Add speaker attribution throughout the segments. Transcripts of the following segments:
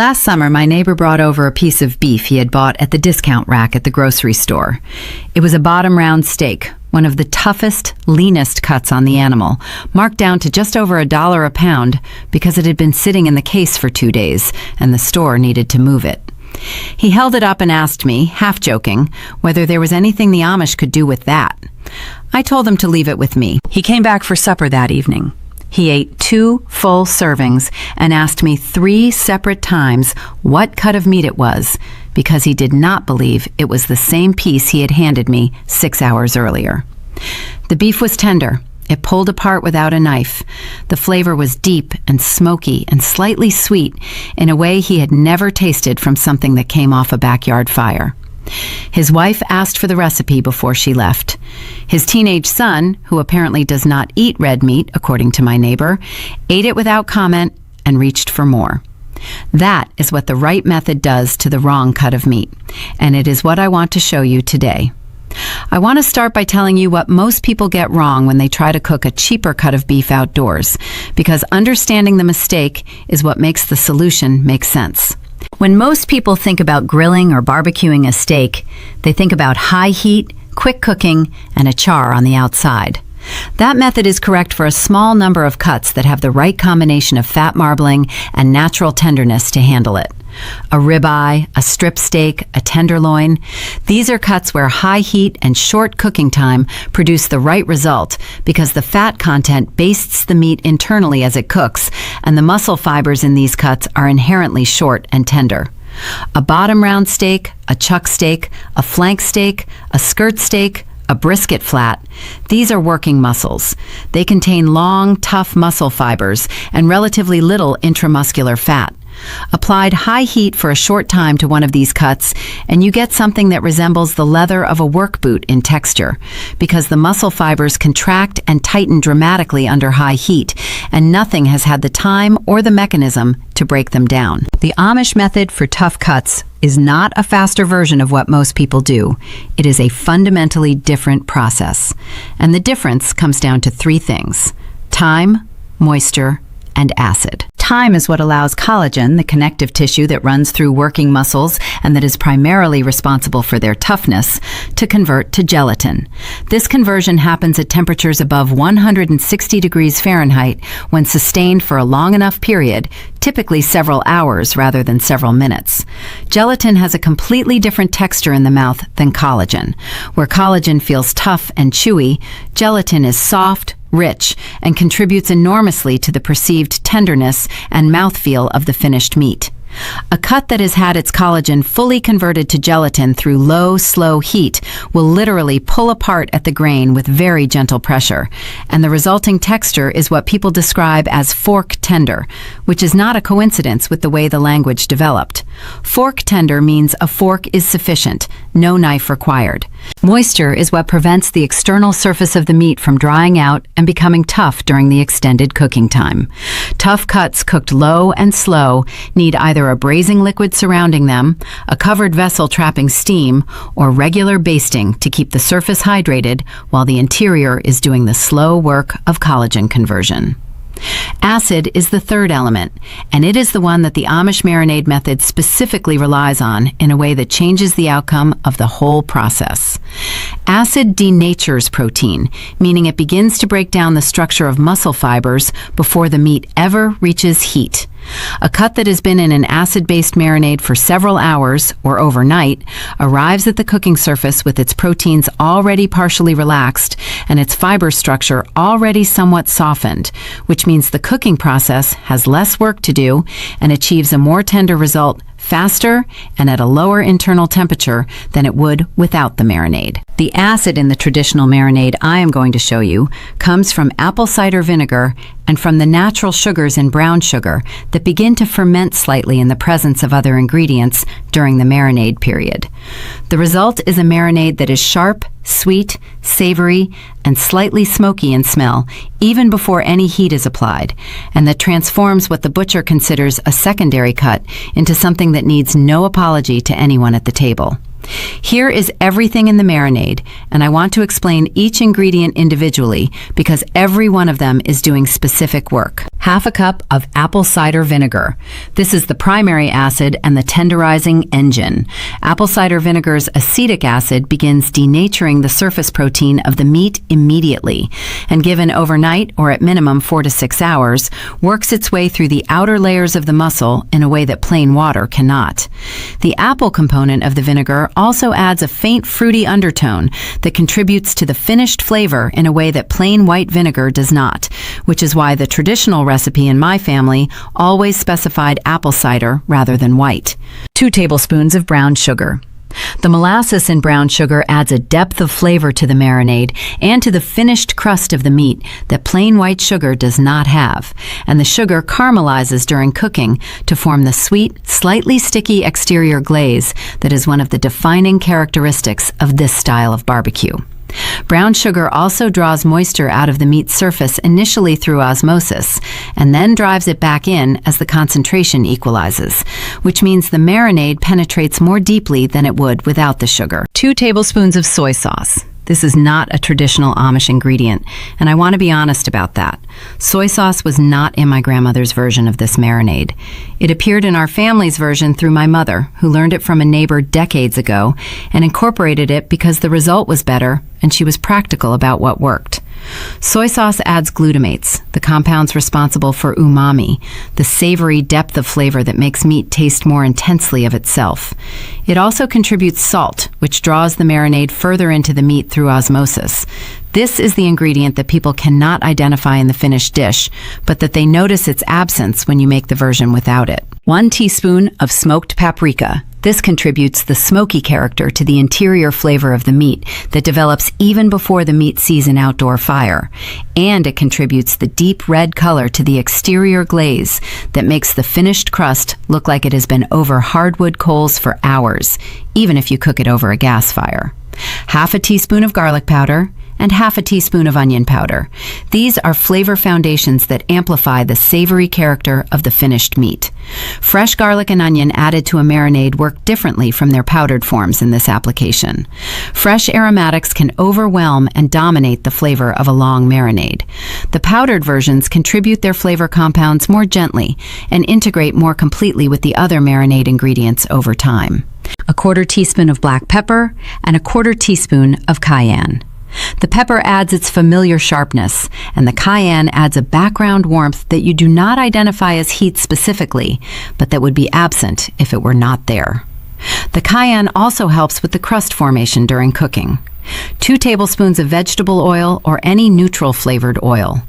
Speaker 1: Last summer, my neighbor brought over a piece of beef he had bought at the discount rack at the grocery store. It was a bottom round steak, one of the toughest, leanest cuts on the animal, marked down to just over $1 a pound because it had been sitting in the case for 2 days and the store needed to move it. He held it up and asked me, half joking, whether there was anything the Amish could do with that. I told him to leave it with me. He came back for supper that evening. He ate 2 full servings and asked me 3 separate times what cut of meat it was, because he did not believe it was the same piece he had handed me 6 hours earlier. The beef was tender. It pulled apart without a knife. The flavor was deep and smoky and slightly sweet in a way he had never tasted from something that came off a backyard fire. His wife asked for the recipe before she left. His teenage son, who apparently does not eat red meat, according to my neighbor, ate it without comment and reached for more. That is what the right method does to the wrong cut of meat, and it is what I want to show you today. I want to start by telling you what most people get wrong when they try to cook a cheaper cut of beef outdoors, because understanding the mistake is what makes the solution make sense. When most people think about grilling or barbecuing a steak, they think about high heat, quick cooking, and a char on the outside. That method is correct for a small number of cuts that have the right combination of fat marbling and natural tenderness to handle it. A ribeye, a strip steak, a tenderloin. These are cuts where high heat and short cooking time produce the right result because the fat content bastes the meat internally as it cooks, and the muscle fibers in these cuts are inherently short and tender. A bottom round steak, a chuck steak, a flank steak, a skirt steak, a brisket flat. These are working muscles. They contain long, tough muscle fibers and relatively little intramuscular fat. Applied high heat for a short time to one of these cuts, and you get something that resembles the leather of a work boot in texture, because the muscle fibers contract and tighten dramatically under high heat, and nothing has had the time or the mechanism to break them down. The Amish method for tough cuts is not a faster version of what most people do. It is a fundamentally different process. And the difference comes down to 3 things: time, moisture, and acid. Time is what allows collagen, the connective tissue that runs through working muscles and that is primarily responsible for their toughness, to convert to gelatin. This conversion happens at temperatures above 160 degrees Fahrenheit when sustained for a long enough period, typically several hours rather than several minutes. Gelatin has a completely different texture in the mouth than collagen. Where collagen feels tough and chewy, gelatin is soft, rich, and contributes enormously to the perceived tenderness and mouthfeel of the finished meat. A cut that has had its collagen fully converted to gelatin through low, slow heat will literally pull apart at the grain with very gentle pressure, and the resulting texture is what people describe as fork tender, which is not a coincidence with the way the language developed. Fork tender means a fork is sufficient, no knife required. Moisture is what prevents the external surface of the meat from drying out and becoming tough during the extended cooking time. Tough cuts cooked low and slow need either a braising liquid surrounding them, a covered vessel trapping steam, or regular basting to keep the surface hydrated while the interior is doing the slow work of collagen conversion. Acid is the third element, and it is the one that the Amish marinade method specifically relies on in a way that changes the outcome of the whole process. Acid denatures protein, meaning it begins to break down the structure of muscle fibers before the meat ever reaches heat. A cut that has been in an acid-based marinade for several hours or overnight arrives at the cooking surface with its proteins already partially relaxed and its fiber structure already somewhat softened, which means the cooking process has less work to do and achieves a more tender result faster and at a lower internal temperature than it would without the marinade. The acid in the traditional marinade I am going to show you comes from apple cider vinegar and from the natural sugars in brown sugar that begin to ferment slightly in the presence of other ingredients during the marinade period. The result is a marinade that is sharp, sweet, savory, and slightly smoky in smell, even before any heat is applied, and that transforms what the butcher considers a secondary cut into something that needs no apology to anyone at the table. Here is everything in the marinade, and I want to explain each ingredient individually because every one of them is doing specific work. Half a cup of apple cider vinegar. This is the primary acid and the tenderizing engine. Apple cider vinegar's acetic acid begins denaturing the surface protein of the meat immediately, and given overnight or at minimum 4 to 6 hours, works its way through the outer layers of the muscle in a way that plain water cannot. The apple component of the vinegar also adds a faint fruity undertone that contributes to the finished flavor in a way that plain white vinegar does not, which is why the traditional recipe in my family always specified apple cider rather than white. 2 tablespoons of brown sugar. The molasses in brown sugar adds a depth of flavor to the marinade and to the finished crust of the meat that plain white sugar does not have, and the sugar caramelizes during cooking to form the sweet, slightly sticky exterior glaze that is one of the defining characteristics of this style of barbecue. Brown sugar also draws moisture out of the meat's surface initially through osmosis, and then drives it back in as the concentration equalizes, which means the marinade penetrates more deeply than it would without the sugar. 2 tablespoons of soy sauce. This is not a traditional Amish ingredient, and I want to be honest about that. Soy sauce was not in my grandmother's version of this marinade. It appeared in our family's version through my mother, who learned it from a neighbor decades ago and incorporated it because the result was better and she was practical about what worked. Soy sauce adds glutamates, the compounds responsible for umami, the savory depth of flavor that makes meat taste more intensely of itself. It also contributes salt, which draws the marinade further into the meat through osmosis. This is the ingredient that people cannot identify in the finished dish, but that they notice its absence when you make the version without it. 1 teaspoon of smoked paprika. This contributes the smoky character to the interior flavor of the meat that develops even before the meat sees an outdoor fire. And it contributes the deep red color to the exterior glaze that makes the finished crust look like it has been over hardwood coals for hours, even if you cook it over a gas fire. Half a teaspoon of garlic powder, and half a teaspoon of onion powder. These are flavor foundations that amplify the savory character of the finished meat. Fresh garlic and onion added to a marinade work differently from their powdered forms in this application. Fresh aromatics can overwhelm and dominate the flavor of a long marinade. The powdered versions contribute their flavor compounds more gently and integrate more completely with the other marinade ingredients over time. 1/4 teaspoon of black pepper and 1/4 teaspoon of cayenne. The pepper adds its familiar sharpness, and the cayenne adds a background warmth that you do not identify as heat specifically, but that would be absent if it were not there. The cayenne also helps with the crust formation during cooking. 2 tablespoons of vegetable oil or any neutral flavored oil.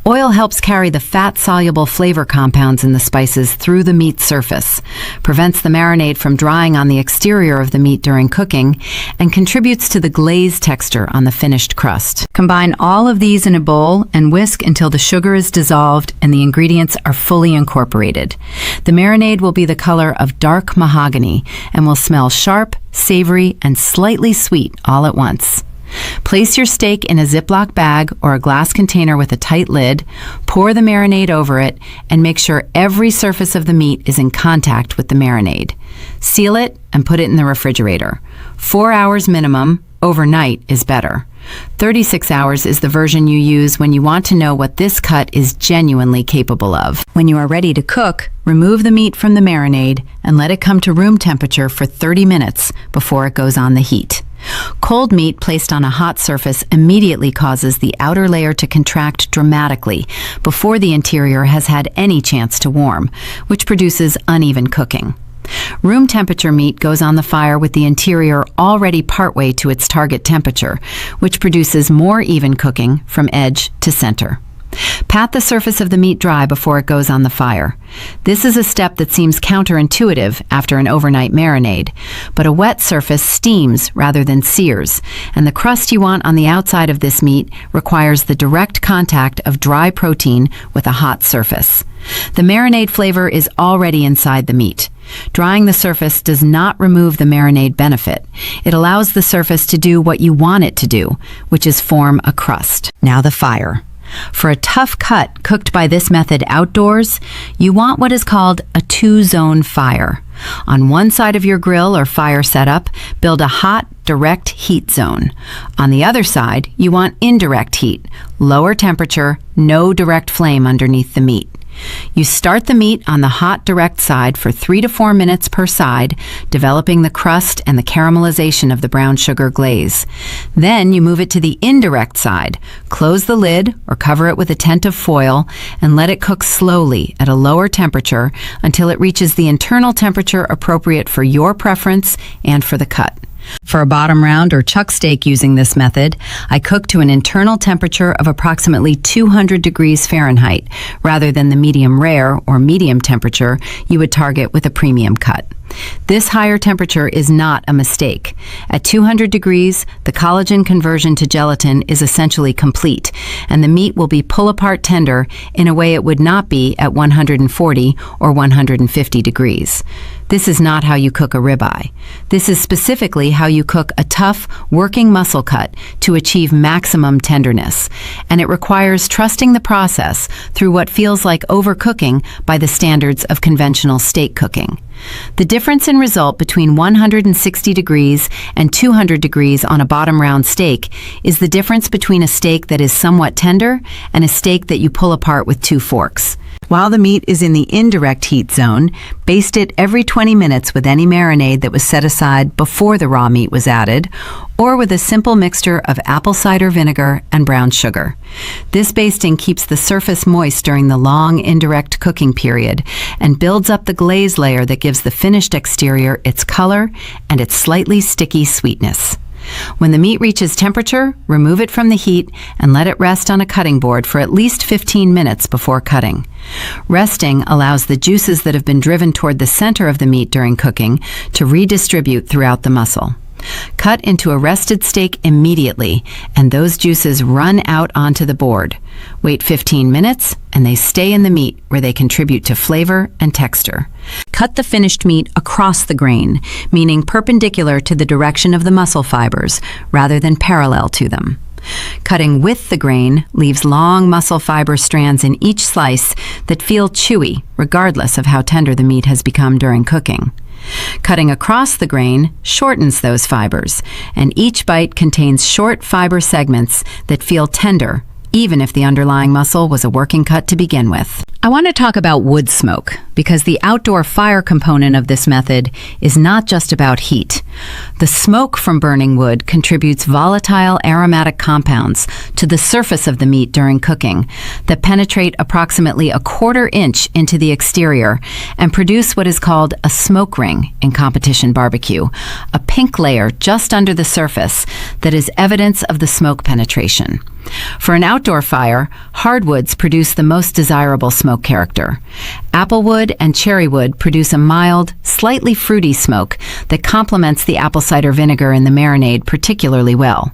Speaker 1: Oil helps carry the fat-soluble flavor compounds in the spices through the meat's surface, prevents the marinade from drying on the exterior of the meat during cooking, and contributes to the glaze texture on the finished crust. Combine all of these in a bowl and whisk until the sugar is dissolved and the ingredients are fully incorporated. The marinade will be the color of dark mahogany and will smell sharp, savory, and slightly sweet all at once. Place your steak in a Ziploc bag or a glass container with a tight lid, pour the marinade over it, and make sure every surface of the meat is in contact with the marinade. Seal it and put it in the refrigerator. 4 hours minimum, overnight is better. 36 hours is the version you use when you want to know what this cut is genuinely capable of. When you are ready to cook, remove the meat from the marinade and let it come to room temperature for 30 minutes before it goes on the heat. Cold meat placed on a hot surface immediately causes the outer layer to contract dramatically before the interior has had any chance to warm, which produces uneven cooking. Room temperature meat goes on the fire with the interior already partway to its target temperature, which produces more even cooking from edge to center. Pat the surface of the meat dry before it goes on the fire. This is a step that seems counterintuitive after an overnight marinade, but a wet surface steams rather than sears, and the crust you want on the outside of this meat requires the direct contact of dry protein with a hot surface. The marinade flavor is already inside the meat. Drying the surface does not remove the marinade benefit. It allows the surface to do what you want it to do, which is form a crust. Now the fire. For a tough cut cooked by this method outdoors, you want what is called a two-zone fire. On one side of your grill or fire setup, build a hot, direct heat zone. On the other side, you want indirect heat, lower temperature, no direct flame underneath the meat. You start the meat on the hot direct side for 3 to 4 minutes per side, developing the crust and the caramelization of the brown sugar glaze. Then you move it to the indirect side, close the lid or cover it with a tent of foil, and let it cook slowly at a lower temperature until it reaches the internal temperature appropriate for your preference and for the cut. For a bottom round or chuck steak using this method, I cook to an internal temperature of approximately 200 degrees Fahrenheit, rather than the medium rare or medium temperature you would target with a premium cut. This higher temperature is not a mistake. At 200 degrees, the collagen conversion to gelatin is essentially complete, and the meat will be pull-apart tender in a way it would not be at 140 or 150 degrees. This is not how you cook a ribeye. This is specifically how you cook a tough, working muscle cut to achieve maximum tenderness, and it requires trusting the process through what feels like overcooking by the standards of conventional steak cooking. The difference in result between 160 degrees and 200 degrees on a bottom round steak is the difference between a steak that is somewhat tender and a steak that you pull apart with 2 forks. While the meat is in the indirect heat zone, baste it every 20 minutes with any marinade that was set aside before the raw meat was added, or with a simple mixture of apple cider vinegar and brown sugar. This basting keeps the surface moist during the long indirect cooking period and builds up the glaze layer that gives the finished exterior its color and its slightly sticky sweetness. When the meat reaches temperature, remove it from the heat and let it rest on a cutting board for at least 15 minutes before cutting. Resting allows the juices that have been driven toward the center of the meat during cooking to redistribute throughout the muscle. Cut into a rested steak immediately, and those juices run out onto the board. Wait 15 minutes, and they stay in the meat where they contribute to flavor and texture. Cut the finished meat across the grain, meaning perpendicular to the direction of the muscle fibers, rather than parallel to them. Cutting with the grain leaves long muscle fiber strands in each slice that feel chewy, regardless of how tender the meat has become during cooking. Cutting across the grain shortens those fibers, and each bite contains short fiber segments that feel tender, even if the underlying muscle was a working cut to begin with. I want to talk about wood smoke, because the outdoor fire component of this method is not just about heat. The smoke from burning wood contributes volatile aromatic compounds to the surface of the meat during cooking that penetrate approximately a quarter inch into the exterior and produce what is called a smoke ring in competition barbecue, a pink layer just under the surface that is evidence of the smoke penetration. For an outdoor fire, hardwoods produce the most desirable smoke character. Applewood and cherrywood produce a mild, slightly fruity smoke that complements the apple cider vinegar in the marinade particularly well.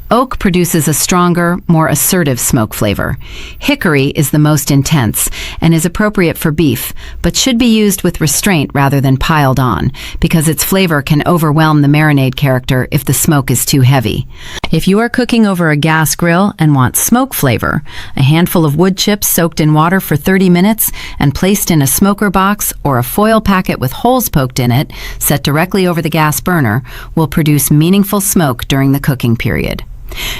Speaker 1: Oak produces a stronger, more assertive smoke flavor. Hickory is the most intense and is appropriate for beef, but should be used with restraint rather than piled on, because its flavor can overwhelm the marinade character if the smoke is too heavy. If you are cooking over a gas grill and want smoke flavor, a handful of wood chips soaked in water for 30 minutes and placed in a smoker box or a foil packet with holes poked in it, set directly over the gas burner, will produce meaningful smoke during the cooking period.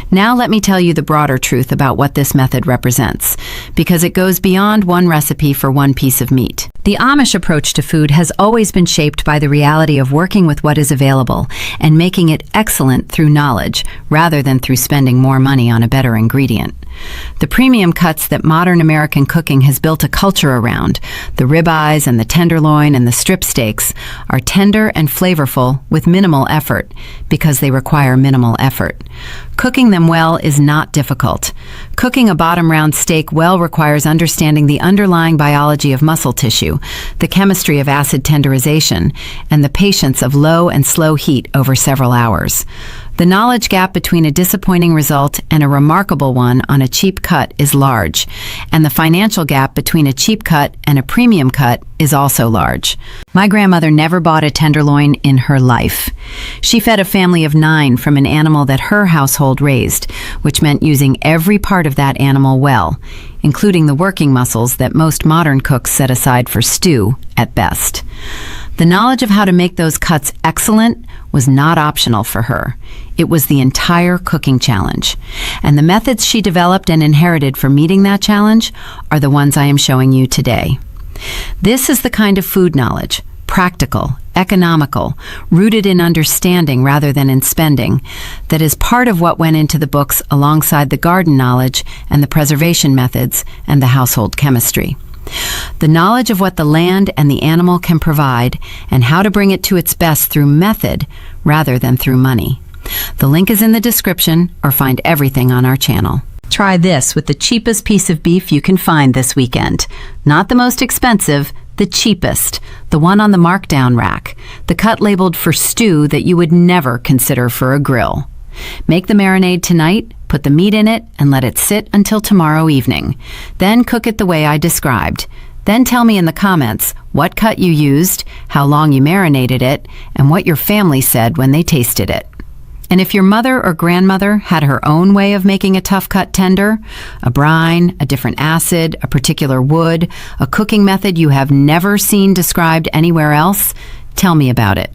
Speaker 1: Now let me tell you the broader truth about what this method represents, because it goes beyond one recipe for one piece of meat. The Amish approach to food has always been shaped by the reality of working with what is available and making it excellent through knowledge, rather than through spending more money on a better ingredient. The premium cuts that modern American cooking has built a culture around, the ribeyes and the tenderloin and the strip steaks, are tender and flavorful with minimal effort, because they require minimal effort. Cooking them well is not difficult. Cooking a bottom round steak well requires understanding the underlying biology of muscle tissue, the chemistry of acid tenderization, and the patience of low and slow heat over several hours. The knowledge gap between a disappointing result and a remarkable one on a cheap cut is large, and the financial gap between a cheap cut and a premium cut is also large. My grandmother never bought a tenderloin in her life. She fed a family of 9 from an animal that her household raised, which meant using every part of that animal well, including the working muscles that most modern cooks set aside for stew at best. The knowledge of how to make those cuts excellent was not optional for her. It was the entire cooking challenge. And the methods she developed and inherited for meeting that challenge are the ones I am showing you today. This is the kind of food knowledge, practical, economical, rooted in understanding rather than in spending, that is part of what went into the books alongside the garden knowledge and the preservation methods and the household chemistry. The knowledge of what the land and the animal can provide and how to bring it to its best through method rather than through money. The link is in the description, or find everything on our channel. Try this with the cheapest piece of beef you can find this weekend. Not the most expensive, the cheapest, the one on the markdown rack, the cut labeled for stew that you would never consider for a grill. Make the marinade tonight, put the meat in it, and let it sit until tomorrow evening. Then cook it the way I described. Then tell me in the comments what cut you used, how long you marinated it, and what your family said when they tasted it. And if your mother or grandmother had her own way of making a tough cut tender, a brine, a different acid, a particular wood, a cooking method you have never seen described anywhere else, tell me about it.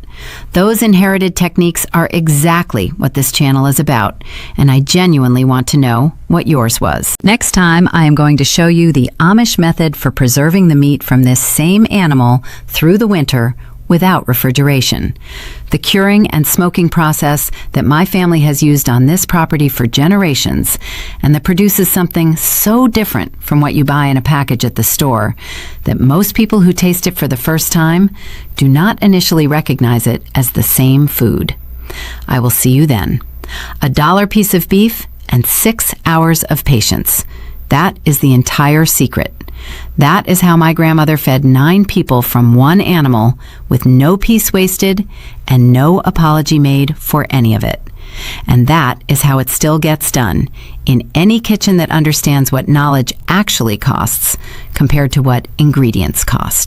Speaker 1: Those inherited techniques are exactly what this channel is about, and I genuinely want to know what yours was. Next time, I am going to show you the Amish method for preserving the meat from this same animal through the winter without refrigeration. The curing and smoking process that my family has used on this property for generations, and that produces something so different from what you buy in a package at the store that most people who taste it for the first time do not initially recognize it as the same food. I will see you then. $1 piece of beef and 6 hours of patience. That is the entire secret. That is how my grandmother fed 9 people from one animal with no piece wasted and no apology made for any of it. And that is how it still gets done in any kitchen that understands what knowledge actually costs compared to what ingredients cost.